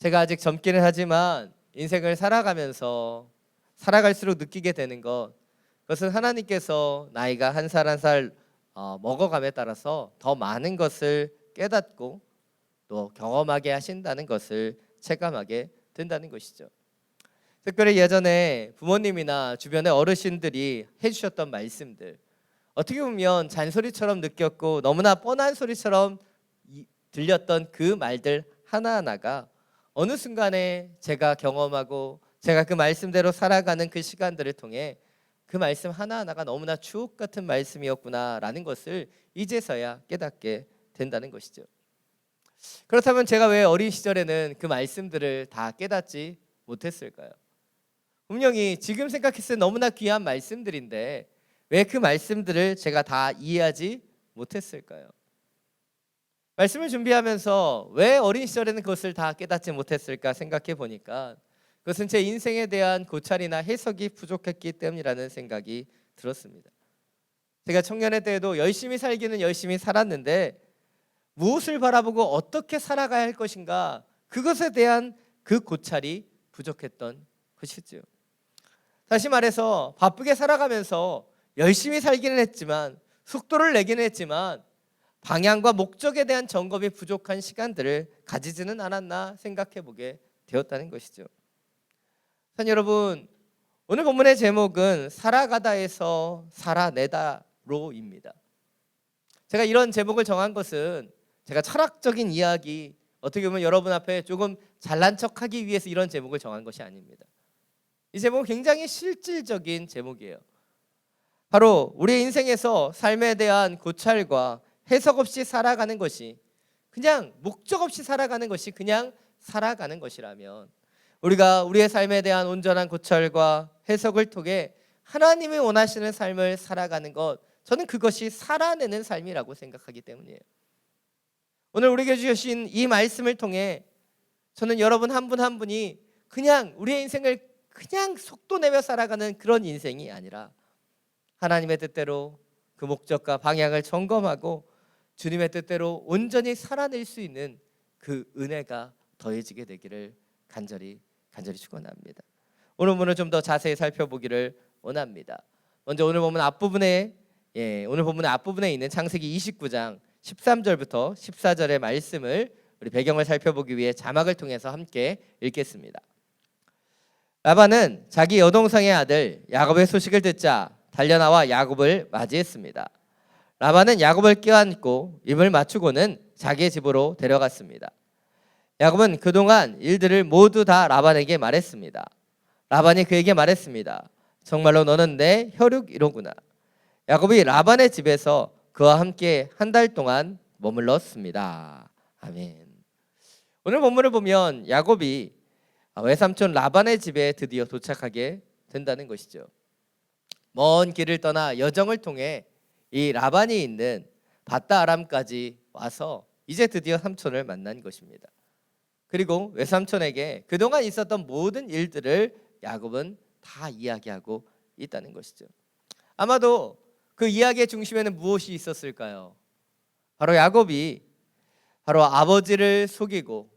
제가 아직 젊기는 하지만 인생을 살아갈수록 느끼게 되는 그것은 하나님께서 나이가 한 살 한 살 먹어감에 따라서 더 많은 것을 깨닫고 또 경험하게 하신다는 것을 체감하게 된다는 것이죠. 특별히 예전에 부모님이나 주변의 어르신들이 해주셨던 말씀들, 어떻게 보면 잔소리처럼 느꼈고 너무나 뻔한 소리처럼 들렸던 그 말들 하나하나가 어느 순간에 제가 경험하고 제가 그 말씀대로 살아가는 그 시간들을 통해 그 말씀 하나하나가 너무나 주옥 같은 말씀이었구나라는 것을 이제서야 깨닫게 된다는 것이죠. 그렇다면 제가 왜 어린 시절에는 그 말씀들을 다 깨닫지 못했을까요? 분명히 지금 생각했을 때 너무나 귀한 말씀들인데 왜 그 말씀들을 제가 다 이해하지 못했을까요? 말씀을 준비하면서 왜 어린 시절에는 그것을 다 깨닫지 못했을까 생각해 보니까 그것은 제 인생에 대한 고찰이나 해석이 부족했기 때문이라는 생각이 들었습니다. 제가 청년의 때에도 열심히 살기는 열심히 살았는데 무엇을 바라보고 어떻게 살아가야 할 것인가, 그것에 대한 그 고찰이 부족했던 것이죠. 다시 말해서 바쁘게 살아가면서 열심히 살기는 했지만 속도를 내기는 했지만 방향과 목적에 대한 점검이 부족한 시간들을 가지지는 않았나 생각해 보게 되었다는 것이죠. 여러분, 오늘 본문의 제목은 살아가다에서 살아내다로입니다. 제가 이런 제목을 정한 것은 제가 철학적인 이야기, 어떻게 보면 여러분 앞에 조금 잘난 척하기 위해서 이런 제목을 정한 것이 아닙니다. 이 제목은 굉장히 실질적인 제목이에요. 바로 우리의 인생에서 삶에 대한 고찰과 해석 없이 살아가는 것이, 그냥 목적 없이 살아가는 것이 그냥 살아가는 것이라면 우리가 우리의 삶에 대한 온전한 고찰과 해석을 통해 하나님이 원하시는 삶을 살아가는 것, 저는 그것이 살아내는 삶이라고 생각하기 때문이에요. 오늘 우리에게 주신 이 말씀을 통해 저는 여러분 한 분 한 분이 그냥 우리의 인생을 그냥 속도 내며 살아가는 그런 인생이 아니라 하나님의 뜻대로 그 목적과 방향을 점검하고 주님의 뜻대로 온전히 살아낼 수 있는 그 은혜가 더해지게 되기를 간절히 축원합니다. 오늘 본문을 좀 더 자세히 살펴보기를 원합니다. 먼저 오늘 본문의 앞부분에 있는 창세기 29장 13절부터 14절의 말씀을 우리 배경을 살펴보기 위해 자막을 통해서 함께 읽겠습니다. 라반은 자기 여동생의 아들 야곱의 소식을 듣자 달려나와 야곱을 맞이했습니다. 라반은 야곱을 껴안고 입을 맞추고는 자기의 집으로 데려갔습니다. 야곱은 그동안 일들을 모두 다 라반에게 말했습니다. 라반이 그에게 말했습니다. 정말로 너는 내 혈육이로구나. 야곱이 라반의 집에서 그와 함께 한 달 동안 머물렀습니다. 아멘. 오늘 본문을 보면 야곱이 외삼촌 라반의 집에 드디어 도착하게 된다는 것이죠. 먼 길을 떠나 여정을 통해 이 라반이 있는 밧다 아람까지 와서 이제 드디어 삼촌을 만난 것입니다. 그리고 외삼촌에게 그동안 있었던 모든 일들을 야곱은 다 이야기하고 있다는 것이죠. 아마도 그 이야기의 중심에는 무엇이 있었을까요? 바로 야곱이 바로 아버지를 속이고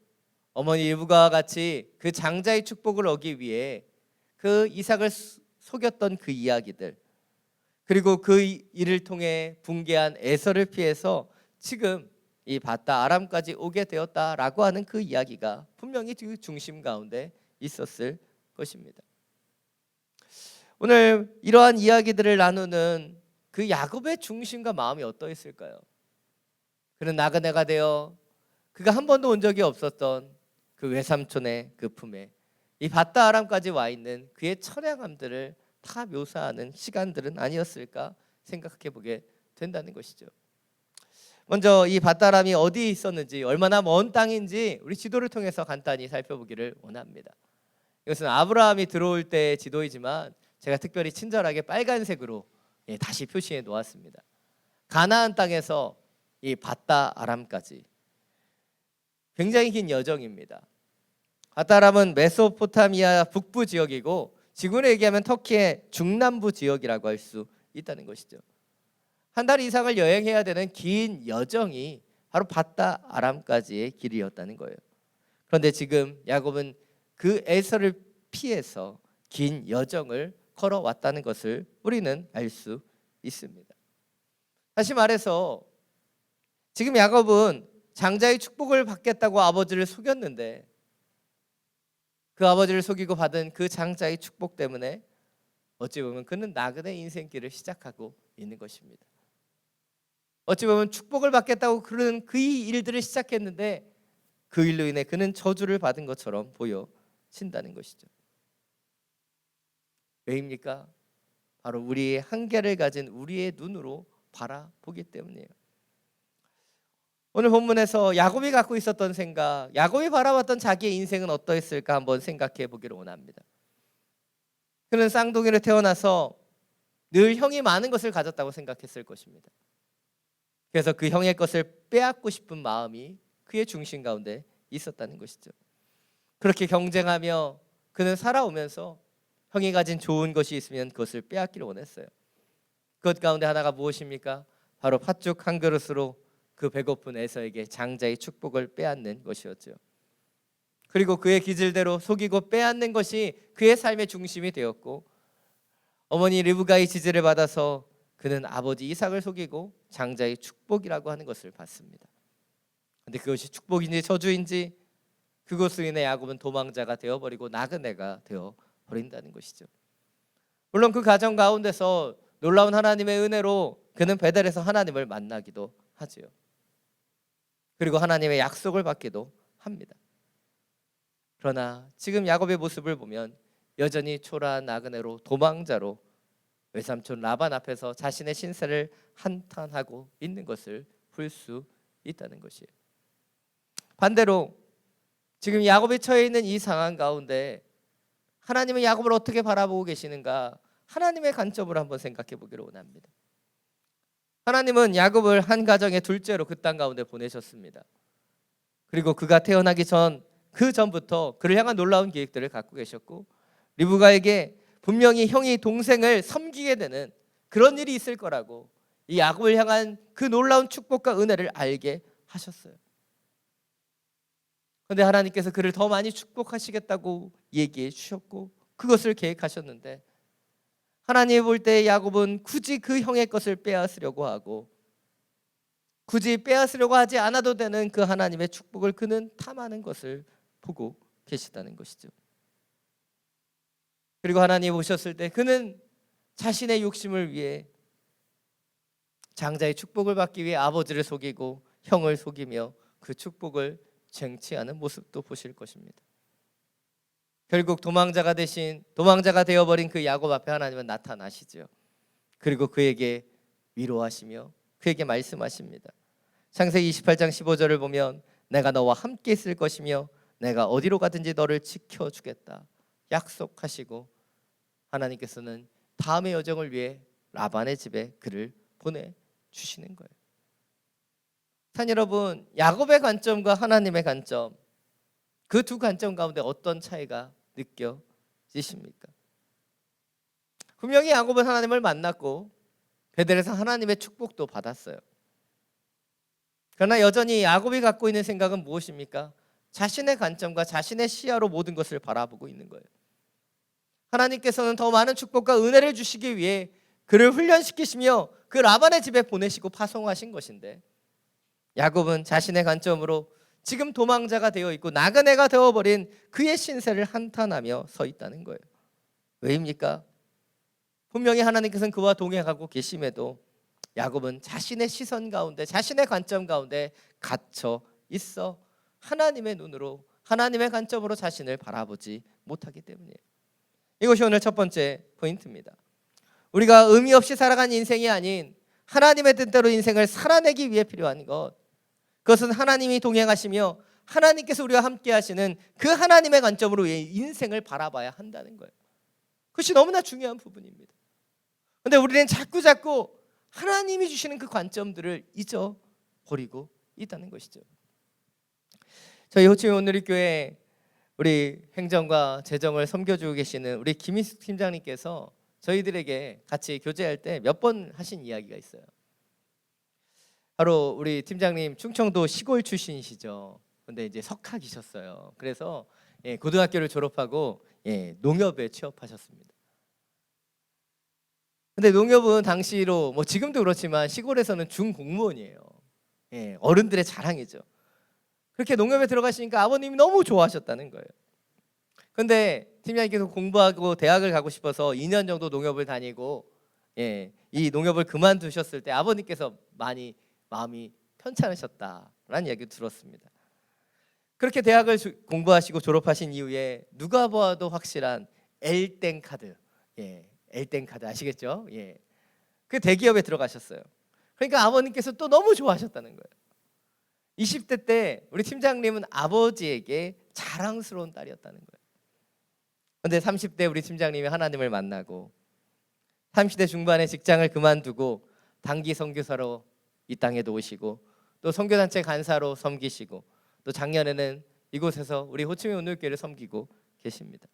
어머니 이브가와 같이 그 장자의 축복을 얻기 위해 그 이삭을 속였던 그 이야기들, 그리고 그 일을 통해 붕괴한 에서를 피해서 지금 이 밧다 아람까지 오게 되었다라고 하는 그 이야기가 분명히 그 중심 가운데 있었을 것입니다. 오늘 이러한 이야기들을 나누는 그 야곱의 중심과 마음이 어떠했을까요? 그는 나그네가 되어 그가 한 번도 온 적이 없었던 그 외삼촌의 그 품에 이 밧다 아람까지 와 있는 그의 처량함들을 다 묘사하는 시간들은 아니었을까 생각해 보게 된다는 것이죠. 먼저 이 밧다 아람이 어디에 있었는지, 얼마나 먼 땅인지 우리 지도를 통해서 간단히 살펴보기를 원합니다. 이것은 아브라함이 들어올 때의 지도이지만 제가 특별히 친절하게 빨간색으로 다시 표시해 놓았습니다. 가나안 땅에서 이 밧다 아람까지 굉장히 긴 여정입니다. 밧다 아람은 메소포타미아 북부 지역이고 지구로 얘기하면 터키의 중남부 지역이라고 할 수 있다는 것이죠. 한 달 이상을 여행해야 되는 긴 여정이 바로 밧다 아람까지의 길이었다는 거예요. 그런데 지금 야곱은 그 에서를 피해서 긴 여정을 걸어왔다는 것을 우리는 알 수 있습니다. 다시 말해서 지금 야곱은 장자의 축복을 받겠다고 아버지를 속였는데 그 아버지를 속이고 받은 그 장자의 축복 때문에 어찌 보면 그는 나그네 인생길을 시작하고 있는 것입니다. 어찌 보면 축복을 받겠다고 그런 그 일들을 시작했는데 그 일로 인해 그는 저주를 받은 것처럼 보여진다는 것이죠. 왜입니까? 바로 우리의 한계를 가진 우리의 눈으로 바라보기 때문이에요. 오늘 본문에서 야곱이 갖고 있었던 생각, 야곱이 바라봤던 자기의 인생은 어떠했을까 한번 생각해 보기를 원합니다. 그는 쌍둥이로 태어나서 늘 형이 많은 것을 가졌다고 생각했을 것입니다. 그래서 그 형의 것을 빼앗고 싶은 마음이 그의 중심 가운데 있었다는 것이죠. 그렇게 경쟁하며 그는 살아오면서 형이 가진 좋은 것이 있으면 그것을 빼앗기를 원했어요. 그것 가운데 하나가 무엇입니까? 바로 팥죽 한 그릇으로 그 배고픈 에서에게 장자의 축복을 빼앗는 것이었죠. 그리고 그의 기질대로 속이고 빼앗는 것이 그의 삶의 중심이 되었고, 어머니 리브가의 지지를 받아서 그는 아버지 이삭을 속이고 장자의 축복이라고 하는 것을 받습니다. 그런데 그것이 축복인지 저주인지 그것으로 인해 야곱은 도망자가 되어버리고 나그네가 되어버린다는 것이죠. 물론 그 과정 가운데서 놀라운 하나님의 은혜로 그는 베델에서 하나님을 만나기도 하지요. 그리고 하나님의 약속을 받기도 합니다. 그러나 지금 야곱의 모습을 보면 여전히 초라한 나그네로 도망자로 외삼촌 라반 앞에서 자신의 신세를 한탄하고 있는 것을 볼 수 있다는 것이에요. 반대로 지금 야곱이 처해 있는 이 상황 가운데 하나님은 야곱을 어떻게 바라보고 계시는가, 하나님의 관점으로 한번 생각해 보기를 원합니다. 하나님은 야곱을 한 가정의 둘째로 그 땅 가운데 보내셨습니다. 그리고 그가 태어나기 그 전부터 그를 향한 놀라운 계획들을 갖고 계셨고, 리브가에게 분명히 형이 동생을 섬기게 되는 그런 일이 있을 거라고 이 야곱을 향한 그 놀라운 축복과 은혜를 알게 하셨어요. 그런데 하나님께서 그를 더 많이 축복하시겠다고 얘기해 주셨고 그것을 계획하셨는데, 하나님이 볼 때 야곱은 굳이 그 형의 것을 빼앗으려고 하고 굳이 빼앗으려고 하지 않아도 되는 그 하나님의 축복을 그는 탐하는 것을 보고 계시다는 것이죠. 그리고 하나님이 보셨을 때 그는 자신의 욕심을 위해 장자의 축복을 받기 위해 아버지를 속이고 형을 속이며 그 축복을 쟁취하는 모습도 보실 것입니다. 결국 도망자가 되어버린 그 야곱 앞에 하나님은 나타나시죠. 그리고 그에게 위로하시며 그에게 말씀하십니다. 창세기 28장 15절을 보면 내가 너와 함께 있을 것이며 내가 어디로 가든지 너를 지켜주겠다 약속하시고, 하나님께서는 다음의 여정을 위해 라반의 집에 그를 보내주시는 거예요. 산 여러분, 야곱의 관점과 하나님의 관점, 그 두 관점 가운데 어떤 차이가 느껴지십니까? 분명히 야곱은 하나님을 만났고 베델에서 하나님의 축복도 받았어요. 그러나 여전히 야곱이 갖고 있는 생각은 무엇입니까? 자신의 관점과 자신의 시야로 모든 것을 바라보고 있는 거예요. 하나님께서는 더 많은 축복과 은혜를 주시기 위해 그를 훈련시키시며 그 라반의 집에 보내시고 파송하신 것인데, 야곱은 자신의 관점으로 지금 도망자가 되어 있고 나그네가 되어버린 그의 신세를 한탄하며 서 있다는 거예요. 왜입니까? 분명히 하나님께서는 그와 동행하고 계심에도 야곱은 자신의 시선 가운데, 자신의 관점 가운데 갇혀 있어 하나님의 눈으로, 하나님의 관점으로 자신을 바라보지 못하기 때문이에요. 이것이 오늘 첫 번째 포인트입니다. 우리가 의미 없이 살아간 인생이 아닌 하나님의 뜻대로 인생을 살아내기 위해 필요한 것, 그것은 하나님이 동행하시며 하나님께서 우리와 함께 하시는 그 하나님의 관점으로 인생을 바라봐야 한다는 거예요. 그것이 너무나 중요한 부분입니다. 그런데 우리는 자꾸 하나님이 주시는 그 관점들을 잊어버리고 있다는 것이죠. 저희 호치민 온누리교회 우리 행정과 재정을 섬겨주고 계시는 우리 김희숙 팀장님께서 저희들에게 같이 교제할 때 몇 번 하신 이야기가 있어요. 바로 우리 팀장님 충청도 시골 출신이시죠. 근데 이제 석학이셨어요. 그래서 고등학교를 졸업하고 농협에 취업하셨습니다. 근데 농협은 당시로 뭐 지금도 그렇지만 시골에서는 중공무원이에요. 어른들의 자랑이죠. 그렇게 농협에 들어가시니까 아버님이 너무 좋아하셨다는 거예요. 근데 팀장님께서 공부하고 대학을 가고 싶어서 2년 정도 농협을 다니고 이 농협을 그만두셨을 때 아버님께서 많이 마음이 편찮으셨다라는 이야기 들었습니다. 그렇게 대학을 공부하시고 졸업하신 이후에 누가 보아도 확실한 엘땡 카드, 엘땡 카드 아시겠죠? 그 대기업에 들어가셨어요. 그러니까 아버님께서 또 너무 좋아하셨다는 거예요. 20대 때 우리 팀장님은 아버지에게 자랑스러운 딸이었다는 거예요. 근데 30대 우리 팀장님이 하나님을 만나고 30대 중반에 직장을 그만두고 단기 선교사로 이 땅에도 오시고 또 선교단체 간사로 섬기시고 또 작년에는 이곳에서 우리 호치민 온누리교회를 섬기고 계십니다.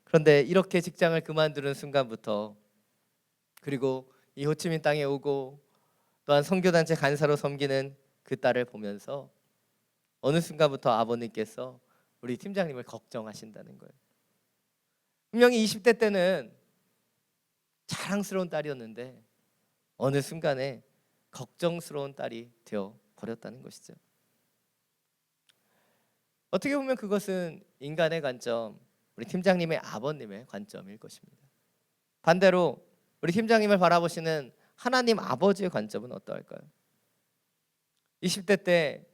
그런데 이렇게 직장을 그만두는 순간부터 그리고 이 호치민 땅에 오고 또한 선교단체 간사로 섬기는 그 딸을 보면서 어느 순간부터 아버님께서 우리 팀장님을 걱정하신다는 거예요. 분명히 20대 때는 자랑스러운 딸이었는데 어느 순간에 걱정스러운 딸이 되어 버렸다는 것이죠. 어떻게 보면 그것은 인간의 관점, 우리 팀장님의 아버님의 관점일 것입니다. 반대로 우리 팀장님을 바라보시는 하나님 아버지의 관점은 어떠할까요? 20대 때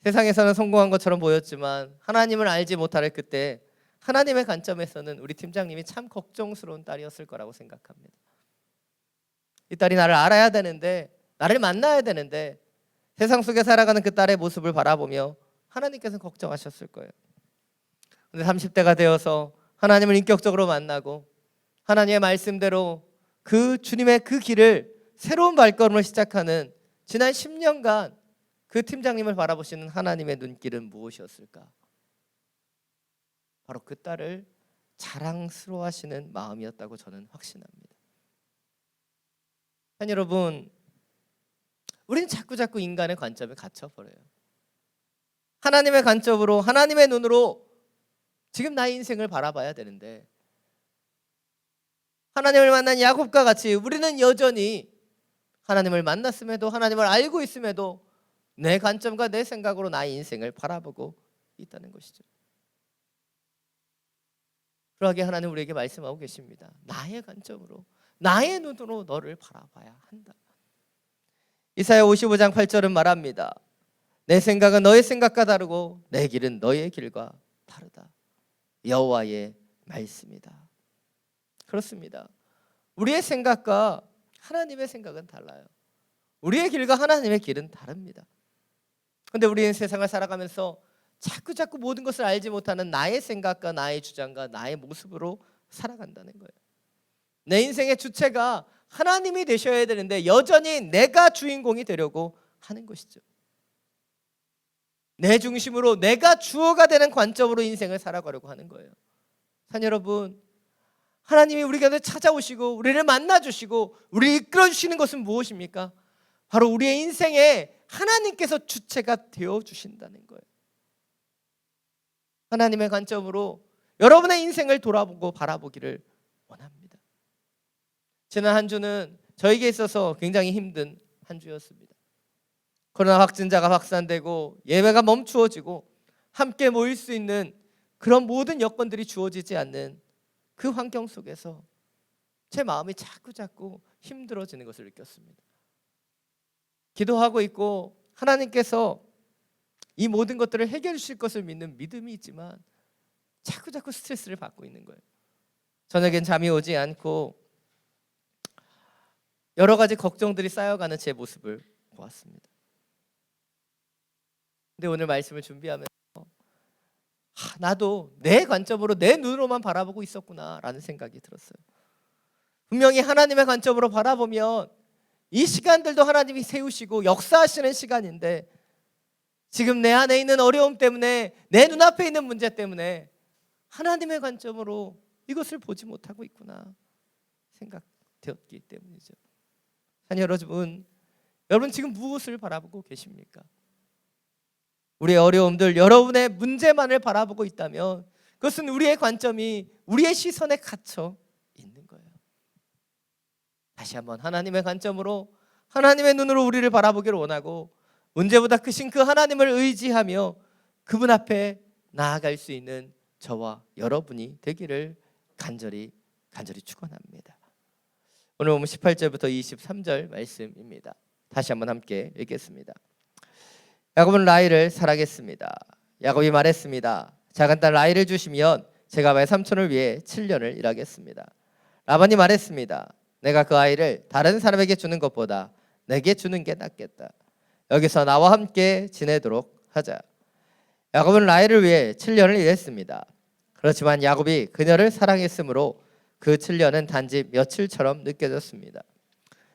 세상에서는 성공한 것처럼 보였지만 하나님을 알지 못할 그때 하나님의 관점에서는 우리 팀장님이 참 걱정스러운 딸이었을 거라고 생각합니다. 이 딸이 나를 알아야 되는데, 나를 만나야 되는데 세상 속에 살아가는 그 딸의 모습을 바라보며 하나님께서는 걱정하셨을 거예요. 그런데 30대가 되어서 하나님을 인격적으로 만나고 하나님의 말씀대로 그 주님의 그 길을 새로운 발걸음을 시작하는 지난 10년간 그 팀장님을 바라보시는 하나님의 눈길은 무엇이었을까? 바로 그 딸을 자랑스러워하시는 마음이었다고 저는 확신합니다. 여러분, 우리는 자꾸 인간의 관점에 갇혀버려요. 하나님의 관점으로, 하나님의 눈으로 지금 나의 인생을 바라봐야 되는데 하나님을 만난 야곱과 같이 우리는 여전히 하나님을 만났음에도 하나님을 알고 있음에도 내 관점과 내 생각으로 나의 인생을 바라보고 있다는 것이죠. 그러하게 하나님 우리에게 말씀하고 계십니다. 나의 관점으로, 나의 눈으로 너를 바라봐야 한다. 이사야 55장 8절은 말합니다. 내 생각은 너의 생각과 다르고 내 길은 너의 길과 다르다. 여호와의 말씀이다. 그렇습니다. 우리의 생각과 하나님의 생각은 달라요. 우리의 길과 하나님의 길은 다릅니다. 그런데 우리는 세상을 살아가면서 자꾸 모든 것을 알지 못하는 나의 생각과 나의 주장과 나의 모습으로 살아간다는 거예요. 내 인생의 주체가 하나님이 되셔야 되는데 여전히 내가 주인공이 되려고 하는 것이죠. 내 중심으로 내가 주어가 되는 관점으로 인생을 살아가려고 하는 거예요. 산 여러분, 하나님이 우리 곁에 찾아오시고 우리를 만나주시고 우리를 이끌어주시는 것은 무엇입니까? 바로 우리의 인생에 하나님께서 주체가 되어주신다는 거예요. 하나님의 관점으로 여러분의 인생을 돌아보고 바라보기를 원합니다. 지난 한 주는 저에게 있어서 굉장히 힘든 한 주였습니다. 코로나 확진자가 확산되고 예배가 멈추어지고 함께 모일 수 있는 그런 모든 여건들이 주어지지 않는 그 환경 속에서 제 마음이 자꾸 힘들어지는 것을 느꼈습니다. 기도하고 있고 하나님께서 이 모든 것들을 해결해 주실 것을 믿는 믿음이 있지만 자꾸 스트레스를 받고 있는 거예요. 저녁엔 잠이 오지 않고 여러 가지 걱정들이 쌓여가는 제 모습을 보았습니다. 근데 오늘 말씀을 준비하면서 나도 내 관점으로 내 눈으로만 바라보고 있었구나라는 생각이 들었어요. 분명히 하나님의 관점으로 바라보면 이 시간들도 하나님이 세우시고 역사하시는 시간인데 지금 내 안에 있는 어려움 때문에 내 눈앞에 있는 문제 때문에 하나님의 관점으로 이것을 보지 못하고 있구나 생각되었기 때문이죠. 자녀 여러분 지금 무엇을 바라보고 계십니까? 우리의 어려움들, 여러분의 문제만을 바라보고 있다면 그것은 우리의 관점이 우리의 시선에 갇혀 있는 거예요. 다시 한번 하나님의 관점으로, 하나님의 눈으로 우리를 바라보기를 원하고 문제보다 크신 그 하나님을 의지하며 그분 앞에 나아갈 수 있는 저와 여러분이 되기를 간절히 축원합니다. 오늘 보면 18절부터 23절 말씀입니다. 다시 한번 함께 읽겠습니다. 야곱은 라헬을 사랑했습니다. 야곱이 말했습니다. 작은 딸 라헬을 주시면 제가 외삼촌을 위해 7년을 일하겠습니다. 라반이 말했습니다. 내가 그 아이를 다른 사람에게 주는 것보다 내게 주는 게 낫겠다. 여기서 나와 함께 지내도록 하자. 야곱은 라헬을 위해 7년을 일했습니다. 그렇지만 야곱이 그녀를 사랑했으므로 그 7년은 단지 며칠처럼 느껴졌습니다.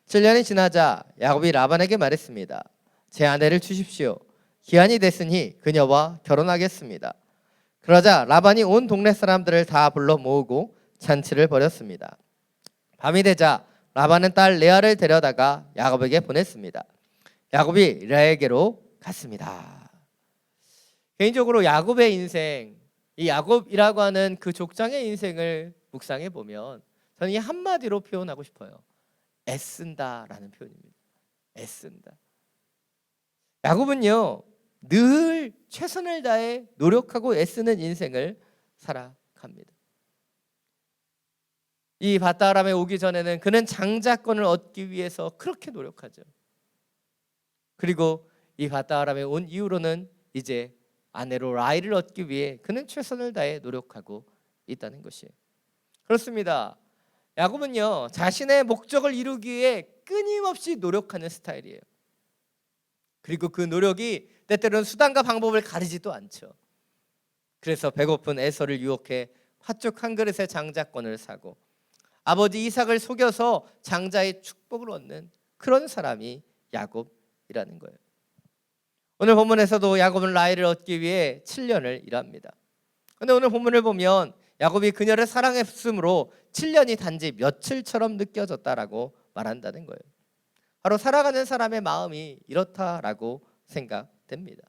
7년이 지나자 야곱이 라반에게 말했습니다. 제 아내를 주십시오. 기한이 됐으니 그녀와 결혼하겠습니다. 그러자 라반이 온 동네 사람들을 다 불러 모으고 잔치를 벌였습니다. 밤이 되자 라반은 딸 레아를 데려다가 야곱에게 보냈습니다. 야곱이 레아에게로 갔습니다. 개인적으로 야곱의 인생, 이 야곱이라고 하는 그 족장의 인생을 묵상해 보면 저는 이 한마디로 표현하고 싶어요. 애쓴다라는 표현입니다. 애쓴다. 야곱은요 늘 최선을 다해 노력하고 애쓰는 인생을 살아갑니다. 이 밧다람에 오기 전에는 그는 장자권을 얻기 위해서 그렇게 노력하죠. 그리고 이 밧다람에 온 이후로는 이제 아내로 라헬을 얻기 위해 그는 최선을 다해 노력하고 있다는 것이에요. 그렇습니다. 야곱은요 자신의 목적을 이루기 위해 끊임없이 노력하는 스타일이에요. 그리고 그 노력이 때때로는 수단과 방법을 가리지도 않죠. 그래서 배고픈 에서를 유혹해 팥죽 한 그릇의 장자권을 사고 아버지 이삭을 속여서 장자의 축복을 얻는 그런 사람이 야곱이라는 거예요. 오늘 본문에서도 야곱은 라헬을 얻기 위해 7년을 일합니다. 그런데 오늘 본문을 보면 야곱이 그녀를 사랑했으므로 7년이 단지 며칠처럼 느껴졌다라고 말한다는 거예요. 바로 살아가는 사람의 마음이 이렇다라고 생각됩니다.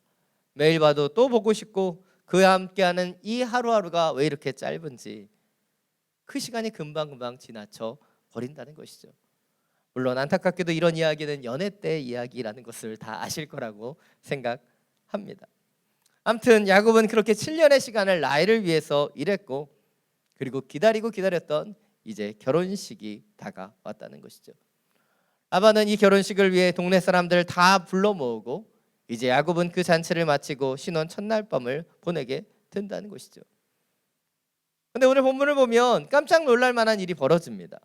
매일 봐도 또 보고 싶고 그와 함께하는 이 하루하루가 왜 이렇게 짧은지 그 시간이 금방금방 지나쳐 버린다는 것이죠. 물론 안타깝게도 이런 이야기는 연애 때 이야기라는 것을 다 아실 거라고 생각합니다. 아무튼 야곱은 그렇게 7년의 시간을 라헬을 위해서 일했고 그리고 기다렸던 이제 결혼식이 다가왔다는 것이죠. 라반은 이 결혼식을 위해 동네 사람들을 다 불러 모으고 이제 야곱은 그 잔치를 마치고 신혼 첫날 밤을 보내게 된다는 것이죠. 그런데 오늘 본문을 보면 깜짝 놀랄 만한 일이 벌어집니다.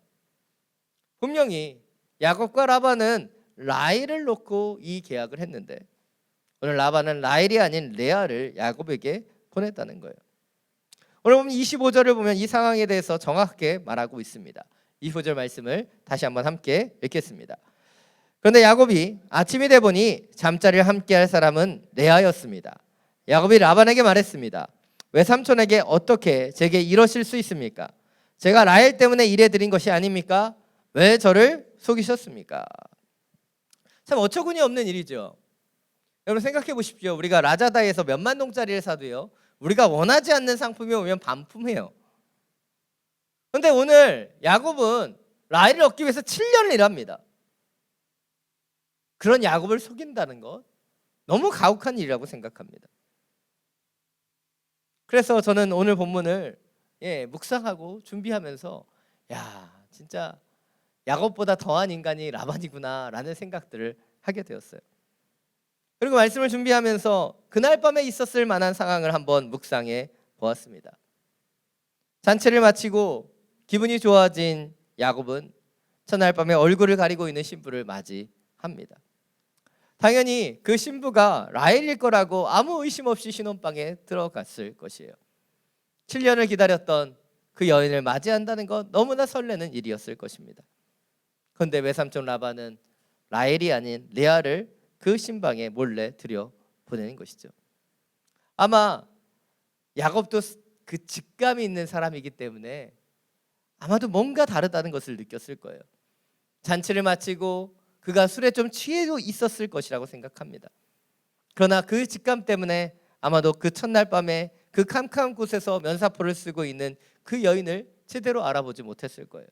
분명히 야곱과 라반은 라헬을 놓고 이 계약을 했는데 오늘 라반은 라헬이 아닌 레아를 야곱에게 보냈다는 거예요. 오늘 보면 25절을 보면 이 상황에 대해서 정확하게 말하고 있습니다. 25절 말씀을 다시 한번 함께 읽겠습니다. 그런데 야곱이 아침이 돼 보니 잠자리를 함께 할 사람은 레아였습니다. 야곱이 라반에게 말했습니다. 외삼촌에게 어떻게 제게 이러실 수 있습니까? 제가 라헬 때문에 일해 드린 것이 아닙니까? 왜 저를 속이셨습니까? 참 어처구니 없는 일이죠. 여러분 생각해 보십시오. 우리가 라자다에서 몇만 동짜리를 사도요 우리가 원하지 않는 상품이 오면 반품해요. 그런데 오늘 야곱은 라헬을 얻기 위해서 7년을 일합니다. 그런 야곱을 속인다는 것 너무 가혹한 일이라고 생각합니다. 그래서 저는 오늘 본문을 묵상하고 준비하면서 야 진짜 야곱보다 더한 인간이 라반이구나 라는 생각들을 하게 되었어요. 그리고 말씀을 준비하면서 그날 밤에 있었을 만한 상황을 한번 묵상해 보았습니다. 잔치를 마치고 기분이 좋아진 야곱은 첫날 밤에 얼굴을 가리고 있는 신부를 맞이합니다. 당연히 그 신부가 라헬일 거라고 아무 의심 없이 신혼방에 들어갔을 것이에요. 7년을 기다렸던 그 여인을 맞이한다는 건 너무나 설레는 일이었을 것입니다. 그런데 외삼촌 라반은 라헬이 아닌 레아를 그 신방에 몰래 들여 보내는 것이죠. 아마 야곱도 그 직감이 있는 사람이기 때문에 아마도 뭔가 다르다는 것을 느꼈을 거예요. 잔치를 마치고 그가 술에 좀 취해 있었을 것이라고 생각합니다. 그러나 그 직감 때문에 아마도 그 첫날 밤에 그 캄캄한 곳에서 면사포를 쓰고 있는 그 여인을 제대로 알아보지 못했을 거예요.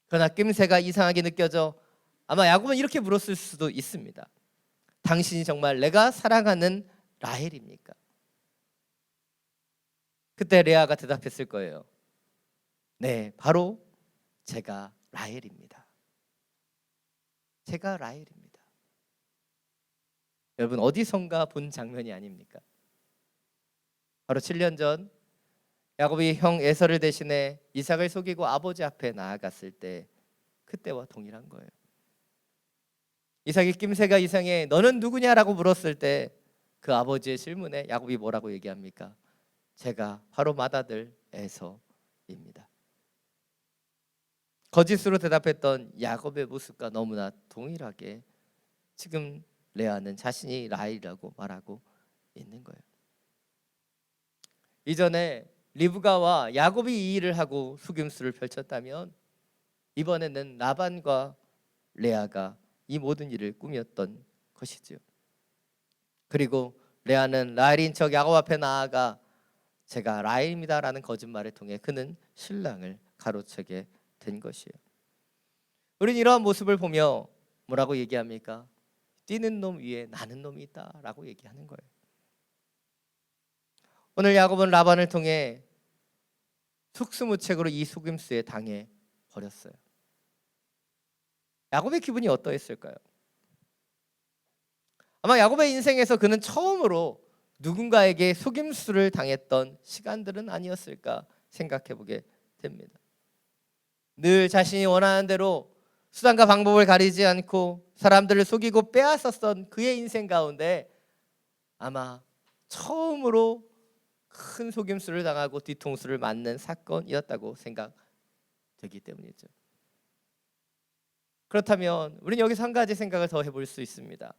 그러나 낌새가 이상하게 느껴져 아마 야곱은 이렇게 물었을 수도 있습니다. 당신이 정말 내가 사랑하는 라헬입니까? 그때 레아가 대답했을 거예요. 네, 바로 제가 라헬입니다. 제가 라헬입니다. 여러분, 어디선가 본 장면이 아닙니까? 바로 7년 전 야곱이 형 에서를 대신해 이삭을 속이고 아버지 앞에 나아갔을 때 그때와 동일한 거예요. 이삭이 낌새가 이상해 너는 누구냐라고 물었을 때 그 아버지의 질문에 야곱이 뭐라고 얘기합니까? 제가 바로 맏아들 에서입니다. 거짓으로 대답했던 야곱의 모습과 너무나 동일하게 지금 레아는 자신이 라헬이라고 말하고 있는 거예요. 이전에 리브가와 야곱이 이 일을 하고 속임수를 펼쳤다면 이번에는 라반과 레아가 이 모든 일을 꾸몄던 것이지요. 그리고 레아는 라헬인 척 야곱 앞에 나아가 제가 라헬입니다라는 거짓말을 통해 그는 신랑을 가로채게 된 것이에요. 우리는 이러한 모습을 보며 뭐라고 얘기합니까? 뛰는 놈 위에 나는 놈이 있다라고 얘기하는 거예요. 오늘 야곱은 라반을 통해 속수무책으로 이 속임수에 당해 버렸어요. 야곱의 기분이 어떠했을까요? 아마 야곱의 인생에서 그는 처음으로 누군가에게 속임수를 당했던 시간들은 아니었을까 생각해 보게 됩니다. 늘 자신이 원하는 대로 수단과 방법을 가리지 않고 사람들을 속이고 빼앗았던 그의 인생 가운데 아마 처음으로 큰 속임수를 당하고 뒤통수를 맞는 사건이었다고 생각되기 때문이죠. 그렇다면 우리는 여기서 한 가지 생각을 더 해볼 수 있습니다.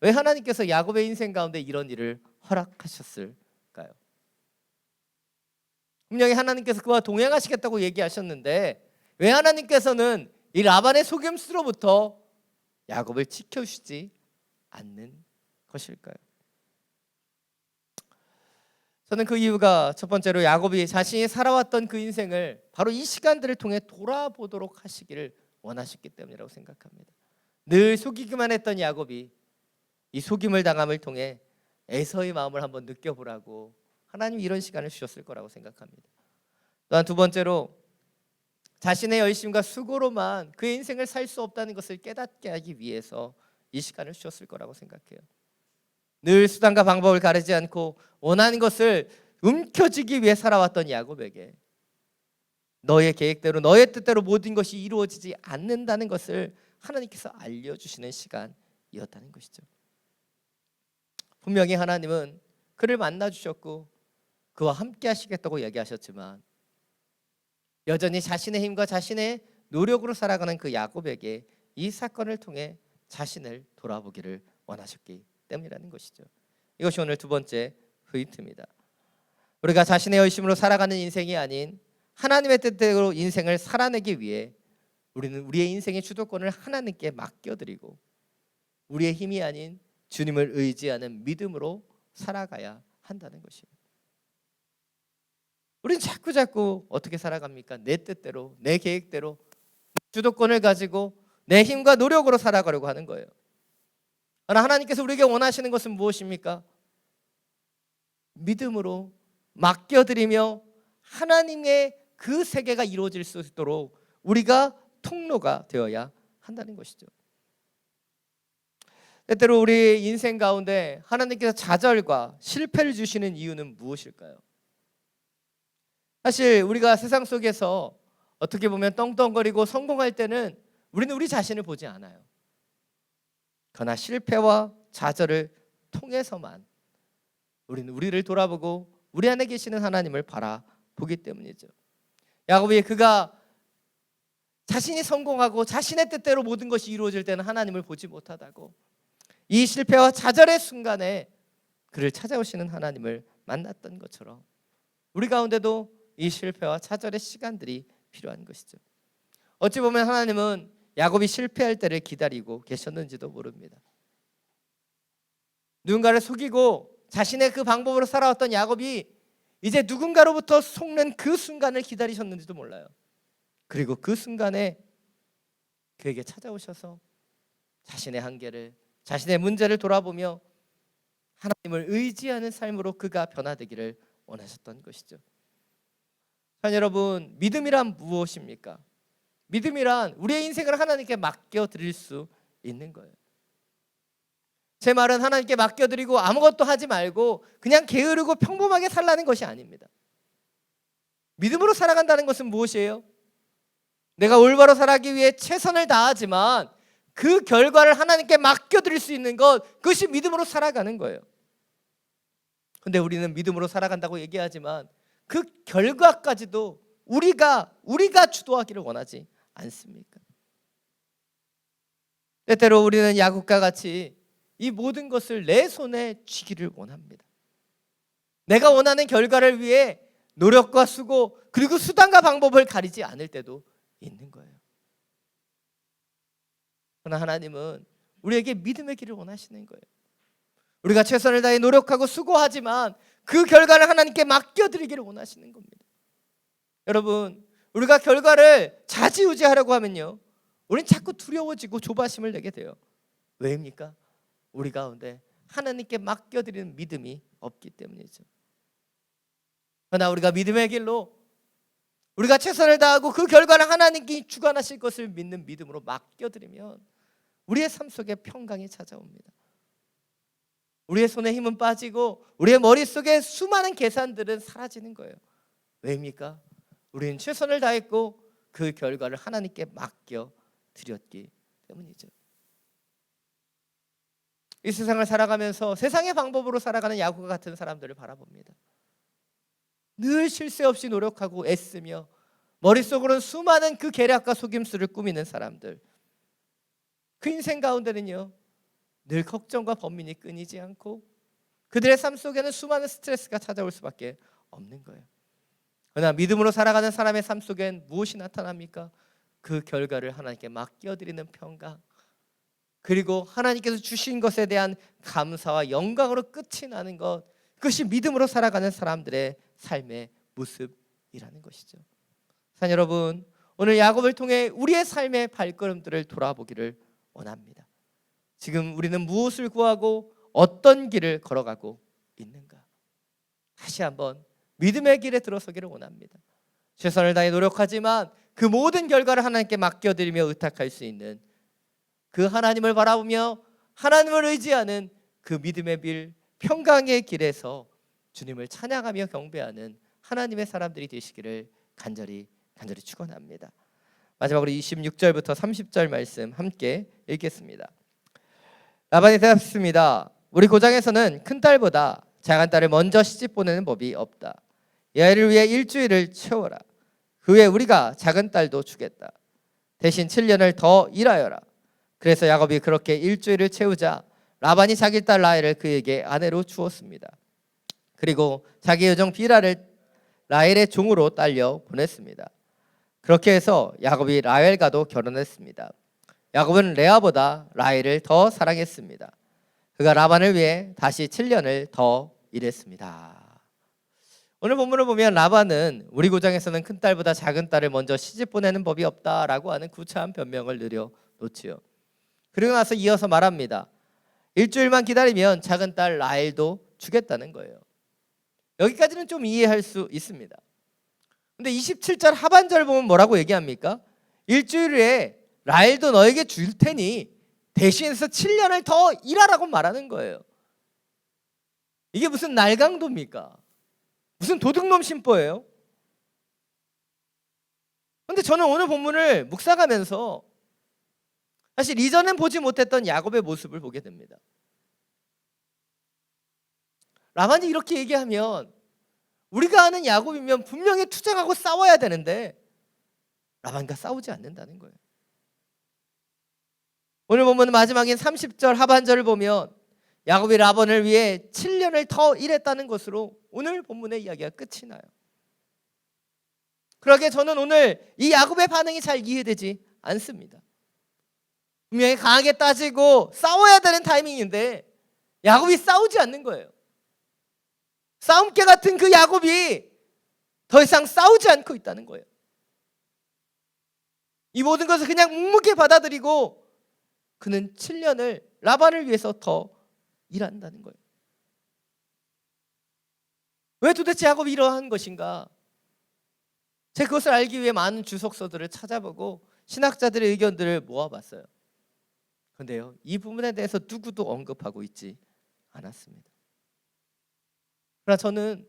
왜 하나님께서 야곱의 인생 가운데 이런 일을 허락하셨을까요? 분명히 하나님께서 그와 동행하시겠다고 얘기하셨는데 왜 하나님께서는 이 라반의 속임수로부터 야곱을 지켜주지 않는 것일까요? 저는 그 이유가 첫 번째로 야곱이 자신이 살아왔던 그 인생을 바로 이 시간들을 통해 돌아보도록 하시기를 원하셨기 때문이라고 생각합니다. 늘 속이기만 했던 야곱이 이 속임을 당함을 통해 에서의 마음을 한번 느껴보라고 하나님이 이런 시간을 주셨을 거라고 생각합니다. 또한 두 번째로 자신의 열심과 수고로만 그의 인생을 살 수 없다는 것을 깨닫게 하기 위해서 이 시간을 주셨을 거라고 생각해요. 늘 수단과 방법을 가리지 않고 원하는 것을 움켜쥐기 위해 살아왔던 야곱에게 너의 계획대로 너의 뜻대로 모든 것이 이루어지지 않는다는 것을 하나님께서 알려주시는 시간이었다는 것이죠. 분명히 하나님은 그를 만나주셨고 그와 함께 하시겠다고 얘기하셨지만 여전히 자신의 힘과 자신의 노력으로 살아가는 그 야곱에게 이 사건을 통해 자신을 돌아보기를 원하셨기 때문이라는 것이죠. 이것이 오늘 두 번째 포인트입니다. 우리가 자신의 열심으로 살아가는 인생이 아닌 하나님의 뜻대로 인생을 살아내기 위해 우리는 우리의 인생의 주도권을 하나님께 맡겨드리고 우리의 힘이 아닌 주님을 의지하는 믿음으로 살아가야 한다는 것입니다. 우리는 자꾸 어떻게 살아갑니까? 내 뜻대로, 내 계획대로 주도권을 가지고 내 힘과 노력으로 살아가려고 하는 거예요. 그러나 하나님께서 우리에게 원하시는 것은 무엇입니까? 믿음으로 맡겨드리며 하나님의 그 세계가 이루어질 수 있도록 우리가 통로가 되어야 한다는 것이죠. 때때로 우리 인생 가운데 하나님께서 좌절과 실패를 주시는 이유는 무엇일까요? 사실 우리가 세상 속에서 어떻게 보면 떵떵거리고 성공할 때는 우리는 우리 자신을 보지 않아요. 그러나 실패와 좌절을 통해서만 우리는 우리를 돌아보고 우리 안에 계시는 하나님을 바라보기 때문이죠. 야곱이 그가 자신이 성공하고 자신의 뜻대로 모든 것이 이루어질 때는 하나님을 보지 못하다고 이 실패와 좌절의 순간에 그를 찾아오시는 하나님을 만났던 것처럼 우리 가운데도 이 실패와 좌절의 시간들이 필요한 것이죠. 어찌 보면 하나님은 야곱이 실패할 때를 기다리고 계셨는지도 모릅니다. 누군가를 속이고 자신의 그 방법으로 살아왔던 야곱이 이제 누군가로부터 속는 그 순간을 기다리셨는지도 몰라요. 그리고 그 순간에 그에게 찾아오셔서 자신의 한계를, 자신의 문제를 돌아보며 하나님을 의지하는 삶으로 그가 변화되기를 원하셨던 것이죠. 자, 여러분, 믿음이란 무엇입니까? 믿음이란 우리의 인생을 하나님께 맡겨드릴 수 있는 거예요. 제 말은 하나님께 맡겨드리고 아무것도 하지 말고 그냥 게으르고 평범하게 살라는 것이 아닙니다. 믿음으로 살아간다는 것은 무엇이에요? 내가 올바로 살아가기 위해 최선을 다하지만 그 결과를 하나님께 맡겨드릴 수 있는 것, 그것이 믿음으로 살아가는 거예요. 근데 우리는 믿음으로 살아간다고 얘기하지만 그 결과까지도 우리가 주도하기를 원하지 않습니까? 때때로 우리는 야곱과 같이 이 모든 것을 내 손에 쥐기를 원합니다. 내가 원하는 결과를 위해 노력과 수고, 그리고 수단과 방법을 가리지 않을 때도 있는 거예요. 그러나 하나님은 우리에게 믿음의 길을 원하시는 거예요. 우리가 최선을 다해 노력하고 수고하지만 그 결과를 하나님께 맡겨드리기를 원하시는 겁니다. 여러분, 우리가 결과를 좌지우지하려고 하면요, 우리는 자꾸 두려워지고 조바심을 내게 돼요. 왜입니까? 우리 가운데 하나님께 맡겨드리는 믿음이 없기 때문이죠. 그러나 우리가 믿음의 길로 우리가 최선을 다하고 그 결과를 하나님께 주관하실 것을 믿는 믿음으로 맡겨드리면 우리의 삶 속에 평강이 찾아옵니다. 우리의 손에 힘은 빠지고 우리의 머릿속에 수많은 계산들은 사라지는 거예요. 왜입니까? 우리는 최선을 다했고 그 결과를 하나님께 맡겨드렸기 때문이죠. 이 세상을 살아가면서 세상의 방법으로 살아가는 야곱과 같은 사람들을 바라봅니다. 늘 쉴 새 없이 노력하고 애쓰며 머릿속으로는 수많은 그 계략과 속임수를 꾸미는 사람들, 그 인생 가운데는요 늘 걱정과 번민이 끊이지 않고 그들의 삶 속에는 수많은 스트레스가 찾아올 수밖에 없는 거예요. 그러나 믿음으로 살아가는 사람의 삶 속엔 무엇이 나타납니까? 그 결과를 하나님께 맡겨드리는 평강, 그리고 하나님께서 주신 것에 대한 감사와 영광으로 끝이 나는 것, 그것이 믿음으로 살아가는 사람들의 삶의 모습이라는 것이죠. 자, 여러분, 오늘 야곱을 통해 우리의 삶의 발걸음들을 돌아보기를 원합니다. 지금 우리는 무엇을 구하고 어떤 길을 걸어가고 있는가? 다시 한번 믿음의 길에 들어서기를 원합니다. 최선을 다해 노력하지만 그 모든 결과를 하나님께 맡겨드리며 의탁할 수 있는 그 하나님을 바라보며 하나님을 의지하는 그 믿음의 길, 평강의 길에서 주님을 찬양하며 경배하는 하나님의 사람들이 되시기를 간절히 축원합니다. 마지막으로 26절부터 30절 말씀 함께 읽겠습니다. 라반이 대답했습니다. 우리 고장에서는 큰 딸보다 작은 딸을 먼저 시집 보내는 법이 없다. 이 아이를 위해 일주일을 채워라. 그 후에 우리가 작은 딸도 주겠다. 대신 7년을 더 일하여라. 그래서 야곱이 그렇게 일주일을 채우자 라반이 자기 딸 라헬을 그에게 아내로 주었습니다. 그리고 자기 여종 비라를 라헬의 종으로 딸려 보냈습니다. 그렇게 해서 야곱이 라헬과도 결혼했습니다. 야곱은 레아보다 라헬을 더 사랑했습니다. 그가 라반을 위해 다시 7년을 더 일했습니다. 오늘 본문을 보면 라반은 우리 고장에서는 큰 딸보다 작은 딸을 먼저 시집 보내는 법이 없다라고 하는 구차한 변명을 늘여놓지요. 그리고 나서 이어서 말합니다. 일주일만 기다리면 작은 딸 라헬도 주겠다는 거예요. 여기까지는 좀 이해할 수 있습니다. 근데 27절 하반절 보면 뭐라고 얘기합니까? 일주일 후에 라헬도 너에게 줄 테니 대신해서 7년을 더 일하라고 말하는 거예요. 이게 무슨 날강도입니까? 무슨 도둑놈 심보예요? 근데 저는 오늘 본문을 묵상하면서 사실 이전엔 보지 못했던 야곱의 모습을 보게 됩니다. 라반이 이렇게 얘기하면 우리가 아는 야곱이면 분명히 투쟁하고 싸워야 되는데 라반과 싸우지 않는다는 거예요. 오늘 본문 마지막인 30절 하반절을 보면 야곱이 라반을 위해 7년을 더 일했다는 것으로 오늘 본문의 이야기가 끝이 나요. 그러기에 저는 오늘 이 야곱의 반응이 잘 이해되지 않습니다. 분명히 강하게 따지고 싸워야 되는 타이밍인데 야곱이 싸우지 않는 거예요. 싸움개 같은 그 야곱이 더 이상 싸우지 않고 있다는 거예요. 이 모든 것을 그냥 묵묵히 받아들이고 그는 7년을 라반을 위해서 더 일한다는 거예요. 왜 도대체 야곱이 이러한 것인가? 제가 그것을 알기 위해 많은 주석서들을 찾아보고 신학자들의 의견들을 모아봤어요. 그런데요, 이 부분에 대해서 누구도 언급하고 있지 않았습니다. 그러나 저는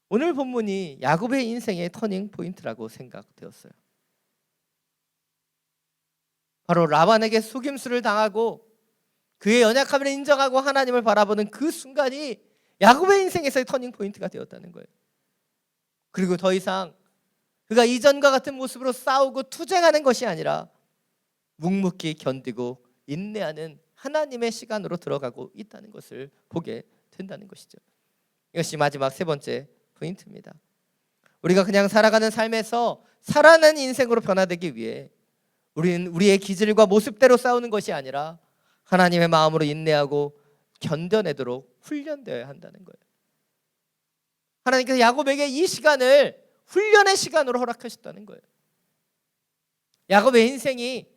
오늘 본문이 야곱의 인생의 터닝 포인트라고 생각되었어요. 바로 라반에게 속임수를 당하고 그의 연약함을 인정하고 하나님을 바라보는 그 순간이 야곱의 인생에서의 터닝 포인트가 되었다는 거예요. 그리고 더 이상 그가 이전과 같은 모습으로 싸우고 투쟁하는 것이 아니라 묵묵히 견디고 인내하는 하나님의 시간으로 들어가고 있다는 것을 보게 된다는 것이죠. 이것이 마지막 세 번째 포인트입니다. 우리가 그냥 살아가는 삶에서 살아난 인생으로 변화되기 위해 우리는 우리의 기질과 모습대로 싸우는 것이 아니라 하나님의 마음으로 인내하고 견뎌내도록 훈련되어야 한다는 거예요. 하나님께서 야곱에게 이 시간을 훈련의 시간으로 허락하셨다는 거예요. 야곱의 인생이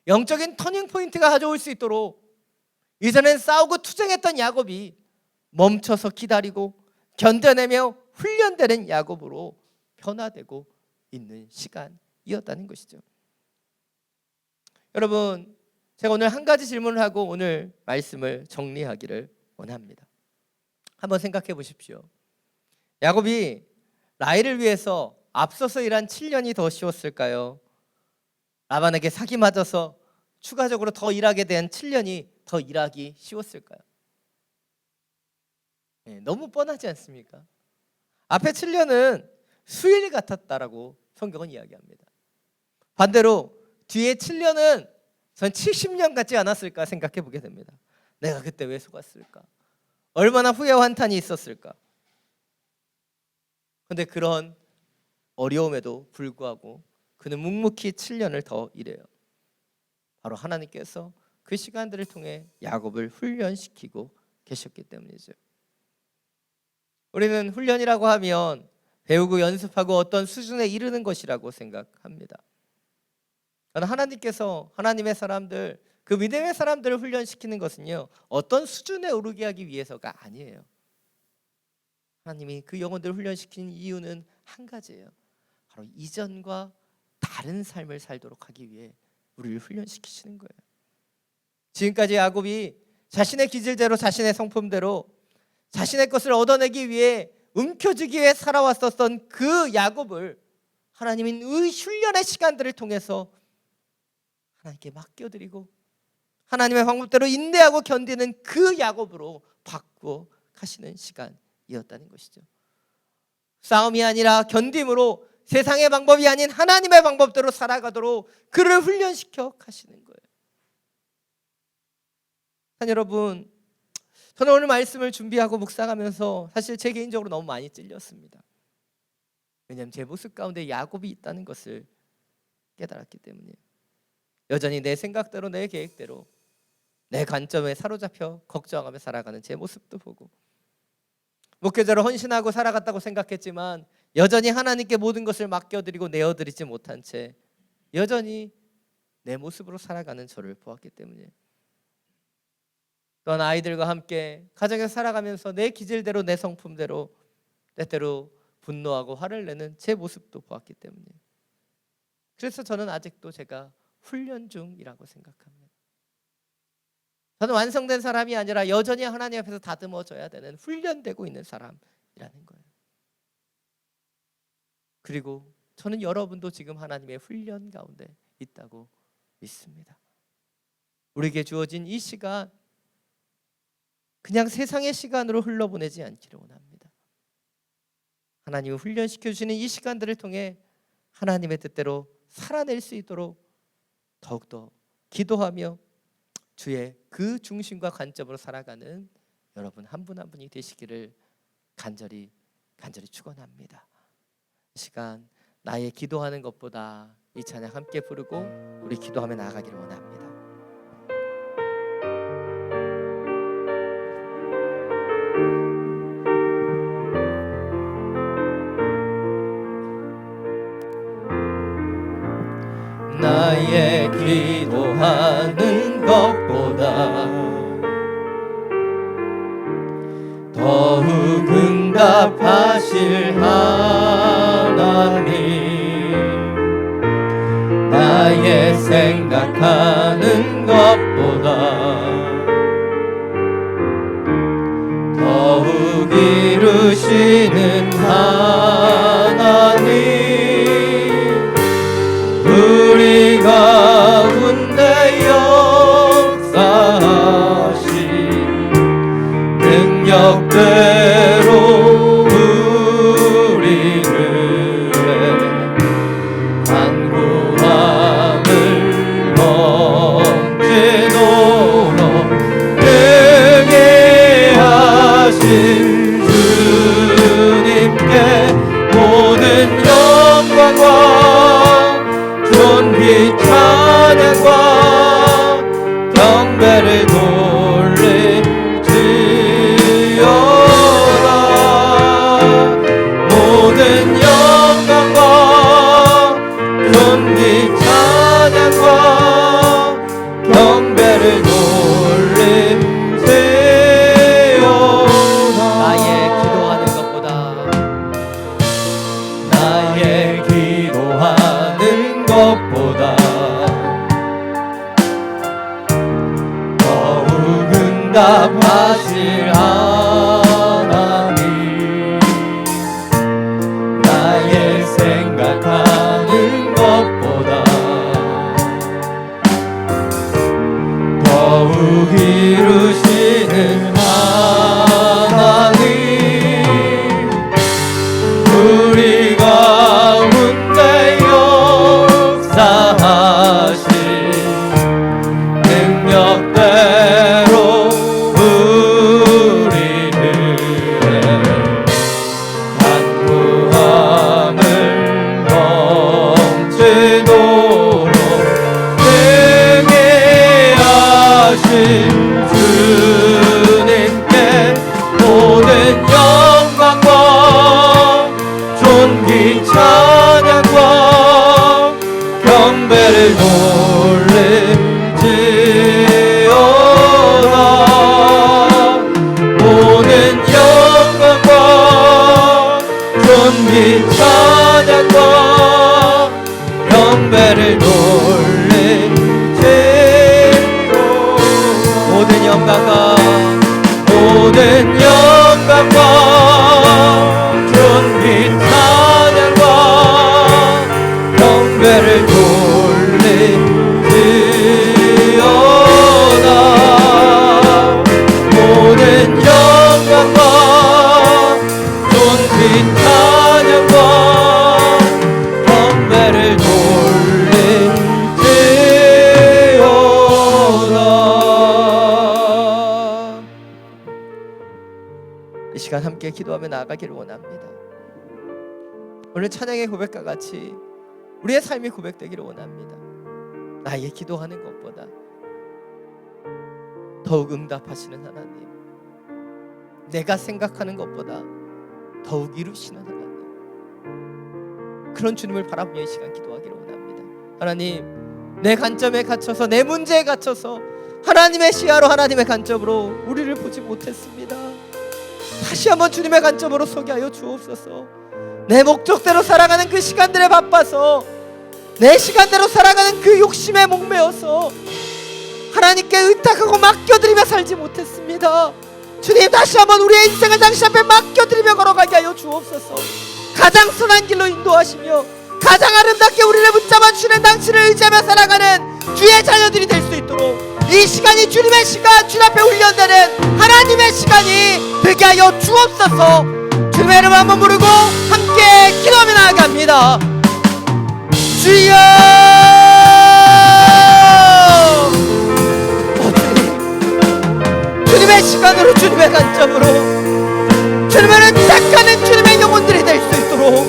영적인 터닝 포인트가 가져올 수 있도록 이전엔 싸우고 투쟁했던 야곱이 멈춰서 기다리고 견뎌내며 훈련되는 야곱으로 변화되고 있는 시간이었다는 것이죠. 여러분, 제가 오늘 한 가지 질문을 하고 오늘 말씀을 정리하기를 원합니다. 한번 생각해 보십시오. 야곱이 라헬을 위해서 앞서서 일한 7년이 더 쉬웠을까요? 라반에게 사기 맞아서 추가적으로 더 일하게 된 7년이 더 일하기 쉬웠을까요? 너무 뻔하지 않습니까? 앞에 7년은 수일 같았다라고 성경은 이야기합니다. 반대로 뒤에 7년은 전 70년 같지 않았을까 생각해 보게 됩니다. 내가 그때 왜 속았을까? 얼마나 후회 환탄이 있었을까? 그런데 그런 어려움에도 불구하고 그는 묵묵히 7년을 더 일해요. 바로 하나님께서 그 시간들을 통해 야곱을 훈련시키고 계셨기 때문이죠. 우리는 훈련이라고 하면 배우고 연습하고 어떤 수준에 이르는 것이라고 생각합니다. 하나님께서 하나님의 사람들, 그 믿음의 사람들을 훈련시키는 것은요, 어떤 수준에 오르게 하기 위해서가 아니에요. 하나님이 그 영혼들을 훈련시키는 이유는 한 가지예요. 바로 이전과 다른 삶을 살도록 하기 위해 우리를 훈련시키시는 거예요. 지금까지 야곱이 자신의 기질대로 자신의 성품대로 자신의 것을 얻어내기 위해 움켜쥐기 위해 살아왔었던 그 야곱을 하나님은 의 훈련의 시간들을 통해서 하나님께 맡겨드리고 하나님의 방법대로 인내하고 견디는 그 야곱으로 바꾸어 가시는 시간이었다는 것이죠. 싸움이 아니라 견딤으로 세상의 방법이 아닌 하나님의 방법대로 살아가도록 그를 훈련시켜 가시는 거예요. 여러분, 저는 오늘 말씀을 준비하고 묵상하면서 사실 제 개인적으로 너무 많이 찔렸습니다. 왜냐하면 제 모습 가운데 야곱이 있다는 것을 깨달았기 때문이에요. 여전히 내 생각대로 내 계획대로 내 관점에 사로잡혀 걱정하며 살아가는 제 모습도 보고 목회자로 헌신하고 살아갔다고 생각했지만 여전히 하나님께 모든 것을 맡겨드리고 내어드리지 못한 채 여전히 내 모습으로 살아가는 저를 보았기 때문이에요. 또한 아이들과 함께 가정에서 살아가면서 내 기질대로 내 성품대로 때때로 분노하고 화를 내는 제 모습도 보았기 때문이에요. 그래서 저는 아직도 제가 훈련 중이라고 생각합니다. 저는 완성된 사람이 아니라 여전히 하나님 앞에서 다듬어져야 되는 훈련되고 있는 사람이라는 거예요. 그리고 저는 여러분도 지금 하나님의 훈련 가운데 있다고 믿습니다. 우리에게 주어진 이 시간 그냥 세상의 시간으로 흘러보내지 않기를 원합니다. 하나님을 훈련시켜 주시는 이 시간들을 통해 하나님의 뜻대로 살아낼 수 있도록 더욱더 기도하며 주의 그 중심과 관점으로 살아가는 여러분 한 분 한 분이 되시기를 간절히 축원합니다. 이 시간 나의 기도하는 것보다 이 찬양 함께 부르고 우리 기도하며 나아가기를 원합니다. 기도하는 것보다 더욱 응답하실 하나님, 나의 생각하는 것보다 더욱 이루시는 하나님, 우리 가운데 역사하신 능력대로 우리들의 간구함을 넘치도록 능히 하신 주님께 모든 영광과 존귀 찬양과 경배를 돌릴지어다. 모든 영광과 존귀 찬양과 경배를 돌릴지어다. 나의 기도하는 것보다 더욱 응답하실 하나님, 나의 생각하는 것보다 더욱 이루시는 하나님, 우리 가운데 역사하신 능력대로 우리들의 간구함을 넘치도록 능히 하신 주님께 모든 영광과 존귀 찬양과 경배를 돌릴지어다. 모든 영광과 존귀 찬양과 경배를 돌릴지어다. 모든 영광과 존귀 찬양과 경배를 돌릴지어다. 모든 영광과 존귀 찬양과 경배를 돌릴지어다. 이 시간 함께 기도하며 나아가기를 원합니다. 오늘 찬양의 고백과 같이 우리의 삶이 고백되기를 원합니다. 나의 기도하는 것보다 더욱 응답하시는 하나님, 내가 생각하는 것보다 더욱 이루시는 하나님, 그런 주님을 바라보며 이 시간 기도하기를 원합니다. 하나님, 내 관점에 갇혀서, 내 문제에 갇혀서 하나님의 시야로, 하나님의 관점으로 우리를 보지 못했습니다. 다시 한번 주님의 관점으로 서게 하여 주옵소서. 내 목적대로 살아가는 그 시간들에 바빠서, 내 시간대로 살아가는 그 욕심에 목매어서 하나님께 의탁하고 맡겨드리며 살지 못했습니다. 주님, 다시 한번 우리의 인생을 당신 앞에 맡겨드리며 걸어가게 하여 주옵소서. 가장 선한 길로 인도하시며 가장 아름답게 우리를 붙잡아 주시는 당신을 의지하며 살아가는 주의 자녀들이 될 수 있도록 이 시간이 주님의 시간, 주님 앞에 훈련되는 하나님의 시간이 되게 하여 주옵소서. 주님의 이름 한번 부르고 함께 기도하며 나아갑니다. 주여! 주님의 시간으로, 주님의 관점으로 주님을 의탁하는 주님의 영혼들이 될 수 있도록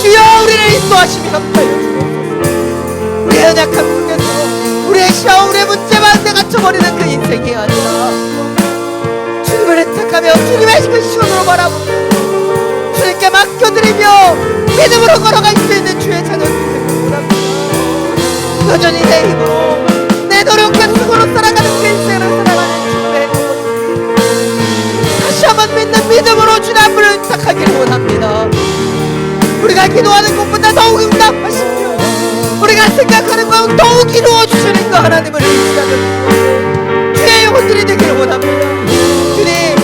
주여 우리를 인도하시며 함께하여 주옵소서. 우리의 연약함 속에서 우리의 시야와 우리의 문제만 내 갇혀버리는 그 인생이 아니라 주님을 의탁하며 주님의 그 시간으로 바라보며 주님께 맡겨드리며 믿음으로 걸어갈 수 있는 주의 자녀들이 되길 원합니다. 여전히 내 힘으로, 내 노력과 한번 믿는 믿음으로 주님 앞을 부탁하기를 원합니다. 우리가 기도하는 것보다 더욱 응답하시며 우리가 생각하는 것 더욱 이루어주시는 것 하나님을 의지하는 주의 영혼들이 되기를 원합니다. 주님,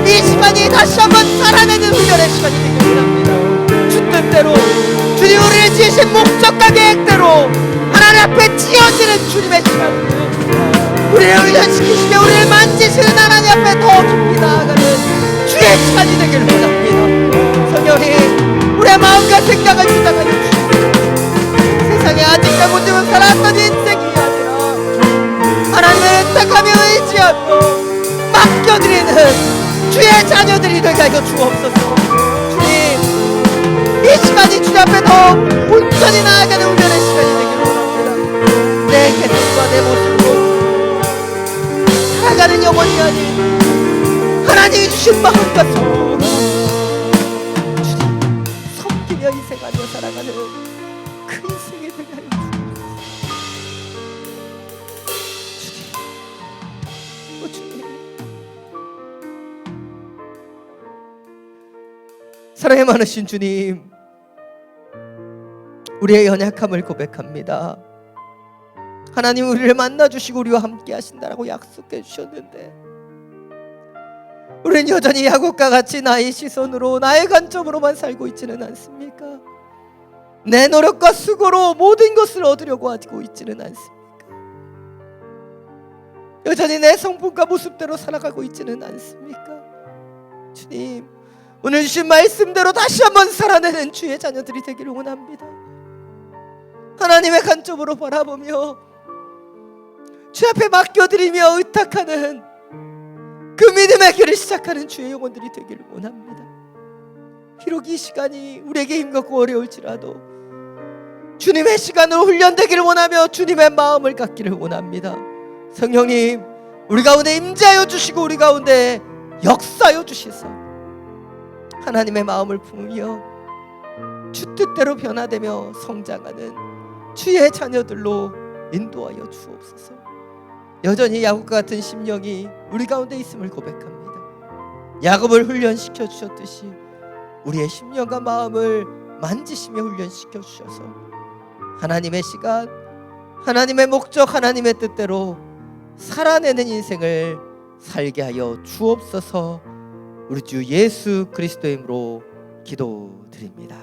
이 시간이 다시 한번 살아내는 훈련의 시간이 되기를 원합니다. 주 뜻대로 주님 우리를 지으신 목적과 계획대로 하나님 앞에 지어지는 주님의 시간을 우리를 훈련시키시며 우리를 만지시는 하나님 앞에 더 깊이 나아가는 주의 시간이 되기를 원합니다. 성령님, 우리의 마음과 생각을 주장하여 주시옵소서. 세상에 아직도 못되면 살았던 인생이 아니라 하나님을 택하며 의지하며 맡겨드리는 주의 자녀들이 되게 하여 주옵소서. 주님, 이 시간이 주님 앞에 더 온전히 나아가는 훈련의 시간이 되기를 원합니다. 내 개성과 내 모습으로 살아가는 영혼이 아닌 하나님이 주신 마음과 성품, 주님 섬기며 인생하며 살아가는 그 인생이 되게 하여 주옵소서. 주님, 사랑이 많으신 주님, 우리의 연약함을 고백합니다. 하나님 우리를 만나주시고 우리와 함께 하신다라고 약속해 주셨는데 우리는 여전히 야곱과 같이 나의 시선으로 나의 관점으로만 살고 있지는 않습니까? 내 노력과 수고로 모든 것을 얻으려고 하고 있지는 않습니까? 여전히 내 성품과 모습대로 살아가고 있지는 않습니까? 주님, 오늘 주신 말씀대로 다시 한번 살아내는 주의 자녀들이 되기를 원합니다. 하나님의 관점으로 바라보며 주 앞에 맡겨드리며 의탁하는 그 믿음의 길을 시작하는 주의 영혼들이 되기를 원합니다. 비록 이 시간이 우리에게 힘겹고 어려울지라도 주님의 시간으로 훈련되기를 원하며 주님의 마음을 갖기를 원합니다. 성령님, 우리 가운데 임재하여 주시고 우리 가운데 역사하여 주시소. 하나님의 마음을 품으며 주 뜻대로 변화되며 성장하는 주의 자녀들로 인도하여 주옵소서. 여전히 야곱과 같은 심령이 우리 가운데 있음을 고백합니다. 야곱을 훈련시켜 주셨듯이 우리의 심령과 마음을 만지시며 훈련시켜 주셔서 하나님의 시간, 하나님의 목적, 하나님의 뜻대로 살아내는 인생을 살게 하여 주옵소서. 우리 주 예수 그리스도의 이름으로 기도드립니다.